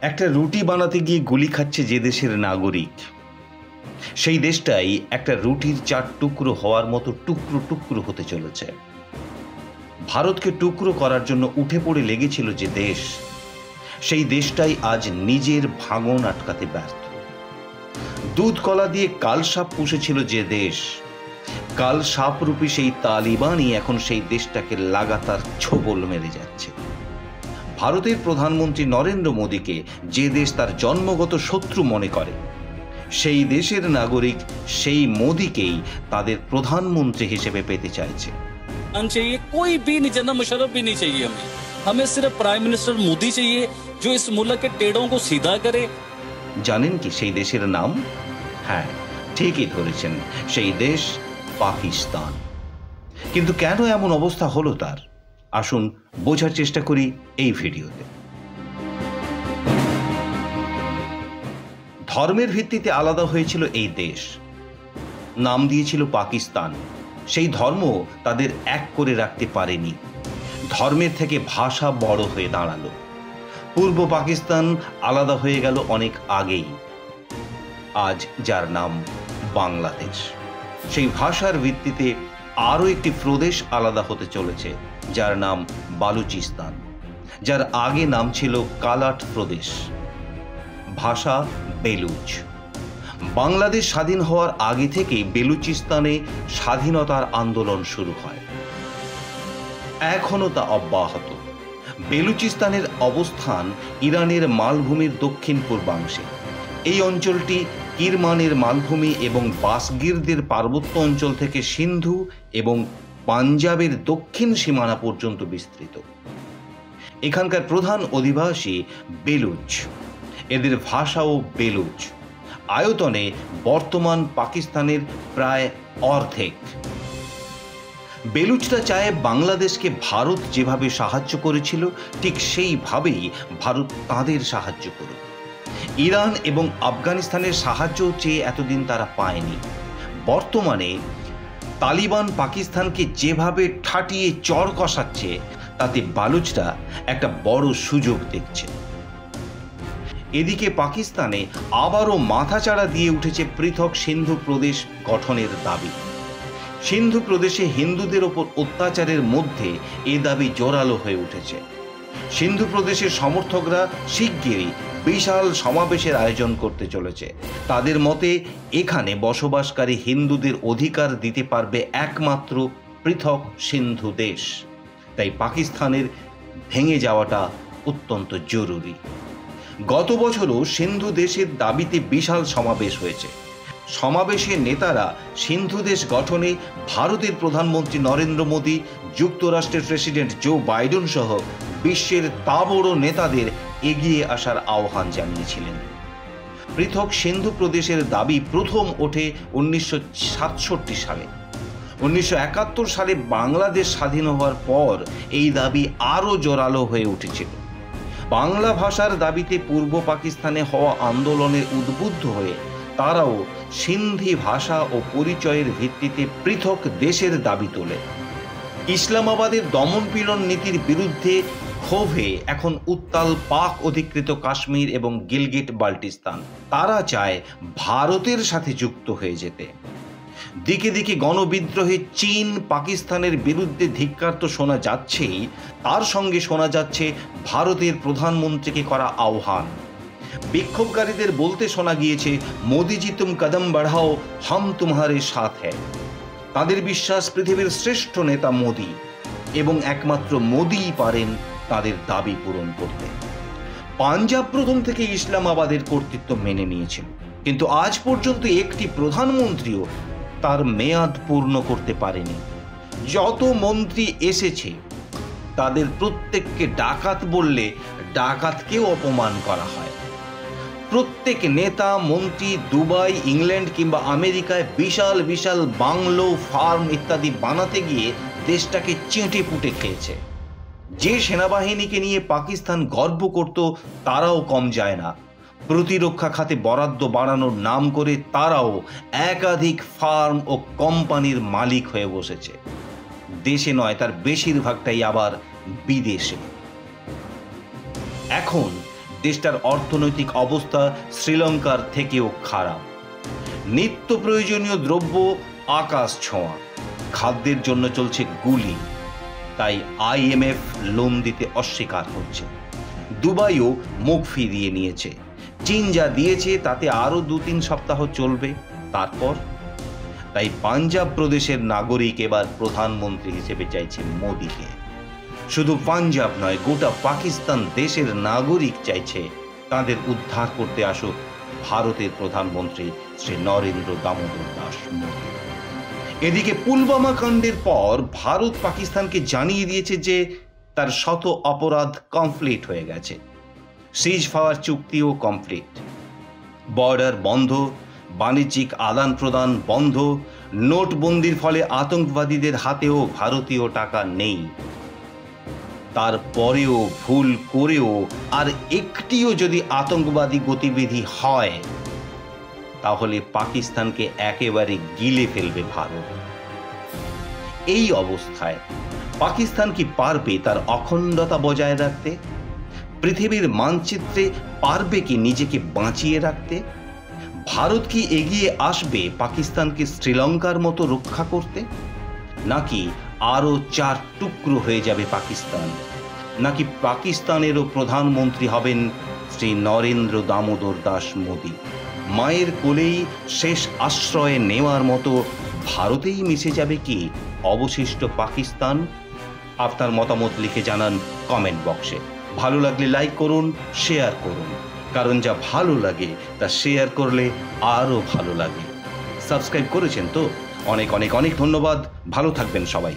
একটা রুটি বানাতে গিয়ে গুলি খাচ্ছে যে দেশের নাগরিক, সেই দেশটাই একটা রুটির 4 টুকরো হওয়ার মতো টুকরো টুকরো হতে চলেছে। ভারতকে টুকরো করার জন্য উঠে পড়ে লেগেছিল যে দেশ, সেই দেশটাই আজ নিজের ভাঙন আটকাতে ব্যর্থ। দুধ কলা দিয়ে কালসাপ পুষেছিল যে দেশ, কালসাপরূপী সেই তালিবানই এখন সেই দেশটাকে লাগাতার ছোবল মেরে যাচ্ছে। ভারতের প্রধানমন্ত্রী নরেন্দ্র মোদীকে যে দেশ তার জন্মগত শত্রু মনে করে, সেই দেশের নাগরিক সেই মোদীকেই তাদের প্রধানমন্ত্রী হিসেবে পেতে চাইছে। चाहिए कोई भी नहीं, जनरल मुशर्रफ भी नहीं चाहिए, हमें सिर्फ प्राइम मिनिस्टर मोदी चाहिए जो इस मुल्क के टेढ़ों को सीधा करे। জানেন কি সেই দেশের নাম? হ্যাঁ, ঠিকই ধরেছেন, সেই দেশ পাকিস্তান। কিন্তু কেন এমন অবস্থা হলো তার, আসুন বোঝার চেষ্টা করি এই ভিডিওতে। ধর্মের ভিত্তিতে আলাদা হয়েছিল এই দেশ, নাম দিয়েছিল পাকিস্তান। সেই ধর্ম তাদের এক করে রাখতে পারেনি, ধর্মের থেকে ভাষা বড় হয়ে দাঁড়ালো। পূর্ব পাকিস্তান আলাদা হয়ে গেল অনেক আগেই, আজ যার নাম বাংলাদেশ। সেই ভাষার ভিত্তিতে আরও একটি প্রদেশ আলাদা হতে চলেছে, যার নাম বালুচিস্তান, যার আগে নাম ছিল কালাট প্রদেশ। ভাষা বেলুচ। বাংলাদেশ স্বাধীন হওয়ার আগে থেকে বেলুচিস্তানে স্বাধীনতার আন্দোলন শুরু হয়, এখনো তা অব্যাহত। বেলুচিস্তানের অবস্থান ইরানের মালভূমির দক্ষিণ পূর্বাংশে। এই অঞ্চলটি কিরমানের মালভূমি এবং বাসগিরদের পার্বত্য অঞ্চল থেকে সিন্ধু এবং পাঞ্জাবের দক্ষিণ সীমানা পর্যন্ত বিস্তৃত। এখানকার প্রধান অধিবাসী বেলুচ, এদের ভাষাও বেলুচ। আয়তনে বর্তমান পাকিস্তানের প্রায় অর্ধেক। বেলুচরা চায় বাংলাদেশকে ভারত যেভাবে সাহায্য করেছিল ঠিক সেইভাবেই ভারত তাদের সাহায্য করুক। ইরান এবং আফগানিস্তানের সাহায্য চেয়ে এতদিন তারা পায়নি। বর্তমানে তালিবান পাকিস্তানকে যেভাবে ঠাটিয়ে চর কষাচ্ছে, তাতে বালুচরা একটা বড় সুযোগ দেখছে। এদিকে পাকিস্তানে আবারও মাথাচাড়া দিয়ে উঠেছে পৃথক সিন্ধু প্রদেশ গঠনের দাবি। সিন্ধু প্রদেশে হিন্দুদের ওপর অত্যাচারের মধ্যে এ দাবি জোরালো হয়ে উঠেছে। সিন্ধু প্রদেশের সমর্থকরা শিগগিরই বিশাল সমাবেশের আয়োজন করতে চলেছে। তাদের মতে এখানে বসবাসকারী হিন্দুদের অধিকার দিতে পারবে একমাত্র পৃথক সিন্ধু দেশ। তাই পাকিস্তানের ভেঙে যাওয়াটা অত্যন্ত জরুরি। গত বছরও সিন্ধু দেশের দাবিতে বিশাল সমাবেশ হয়েছে। সমাবেশের নেতারা সিন্ধু দেশ গঠনে ভারতের প্রধানমন্ত্রী নরেন্দ্র মোদী, যুক্তরাষ্ট্রের প্রেসিডেন্ট জো বাইডেন সহ বিশ্বের তাবড় নেতাদের এগিয়ে আসার আহ্বান জানিয়েছিলেন। পৃথক সিন্ধু প্রদেশের দাবি প্রথম ওঠে 1967 সালে। 1971 সালে বাংলাদেশ স্বাধীন হওয়ার পর এই দাবি আরও জোরালো হয়ে উঠেছিল। বাংলা ভাষার দাবিতে পূর্ব পাকিস্তানে হওয়া আন্দোলনে উদ্বুদ্ধ হয়ে তারাও সিন্ধি ভাষা ও পরিচয়ের ভিত্তিতে পৃথক দেশের দাবি তোলে। ইসলামাবাদের দমনপীড়ন নীতির বিরুদ্ধে ক্ষোভে এখন উত্তাল পাক অধিকৃত কাশ্মীর এবং গিলগিট বাল্টিস্তান। তারা চায় ভারতের সাথে যুক্ত হয়ে যেতে। দিকে দিকে গণবিদ্রোহে চীন পাকিস্তানের বিরুদ্ধে ধিক্কার তো শোনা যাচ্ছেই, তার সঙ্গে শোনা যাচ্ছে ভারতের প্রধানমন্ত্রীকে করা আহ্বান। বিক্ষোভকারীদের বলতে শোনা গিয়েছে, মোদিজি তুম কদম বাড়াও, হাম তুমহারে সাথ হ্যায়। তাদের বিশ্বাস পৃথিবীর শ্রেষ্ঠ নেতা মোদি এবং একমাত্র মোদিই পারেন তাদের দাবি পূরণ করতে। পাঞ্জাব প্রথম থেকে ইসলামাবাদের কর্তৃত্ব মেনে নিয়েছিল, কিন্তু আজ পর্যন্ত একটি প্রধানমন্ত্রীও তার মেয়াদ পূর্ণ করতে পারেনি। যত মন্ত্রী এসেছে তাদের প্রত্যেককে ডাকাত বললে ডাকাতকেও অপমান করা হয়। প্রত্যেক নেতা মন্ত্রী দুবাই, ইংল্যান্ড কিংবা আমেরিকায় বিশাল বিশাল বাংলো, ফার্ম ইত্যাদি বানাতে গিয়ে দেশটাকে চেটে পুটে খেয়েছে। যে সেনাবাহিনীকে নিয়ে পাকিস্তান গর্ব করত, তারাও কম যায় না। প্রতিরক্ষা খাতে বরাদ্দ বাড়ানোর নাম করে তারাও একাধিক ফার্ম ও কোম্পানির মালিক হয়ে বসেছে। দেশে নয়, তার বেশিরভাগটাই আবার বিদেশে। এখন দেশটার অর্থনৈতিক অবস্থা শ্রীলঙ্কার থেকেও খারাপ। নিত্য প্রয়োজনীয় দ্রব্য আকাশ ছোঁয়া, খাদ্যের জন্য চলছে গুলি। তাই IMF লোন দিতে অস্বীকার করছে। দুবাইও মুখ ফিরিয়ে নিয়েছে। চীন যা দিয়েছে তাতে আরো 2-3 সপ্তাহ চলবে, তারপর। তাই পাঞ্জাব প্রদেশের নাগরিক এবার প্রধানমন্ত্রী হিসেবে চাইছে মোদিকে। শুধু পাঞ্জাব নয়, গোটা পাকিস্তান দেশের নাগরিক চাইছে তাদের উদ্ধার করতে আসুক ভারতের প্রধানমন্ত্রী শ্রী নরেন্দ্র দামোদর দাস মোদী। এদিকে পুলওয়ামা কাণ্ডের পর ভারত পাকিস্তানকে জানিয়ে দিয়েছে যে তার শত অপরাধ কমপ্লিট হয়ে গেছে। সিজ ফায়ার চুক্তিও কমপ্লিট, বর্ডার বন্ধ, বাণিজ্যিক আদান প্রদান বন্ধ, নোটবন্দির ফলে আতঙ্কবাদীদের হাতেও ভারতীয় টাকা নেই। তারপরেও ভুল করেও আর একটিও যদি আতঙ্কবাদী গতিবিধি হয় তাহলে পাকিস্তানকে একেবারে গিলে ফেলবে ভারত। এই অবস্থায় পাকিস্তান কি পারবে তার অখণ্ডতা বজায় রাখতে? পৃথিবীর মানচিত্রে পারবে কি নিজেকে বাঁচিয়ে রাখতে? ভারত কি এগিয়ে আসবে পাকিস্তানকে শ্রীলঙ্কার মতো রক্ষা করতে? নাকি আরো 4 টুকরো হয়ে যাবে পাকিস্তান? নাকি পাকিস্তানেরও প্রধানমন্ত্রী হবেন শ্রী নরেন্দ্র দামোদর দাস মোদী? মায়ের কোলেই শেষ আশ্রয়ে নেওয়ার মতো ভারতেই মিশে যাবে কি অবশিষ্ট পাকিস্তান? আপনার মতামত লিখে জানান কমেন্ট বক্সে। ভালো লাগলে লাইক করুন, শেয়ার করুন, কারণ যা ভালো লাগে তা শেয়ার করলে আরও ভালো লাগে। সাবস্ক্রাইব করেছেন তো? অনেক অনেক অনেক ধন্যবাদ। ভালো থাকবেন সবাই।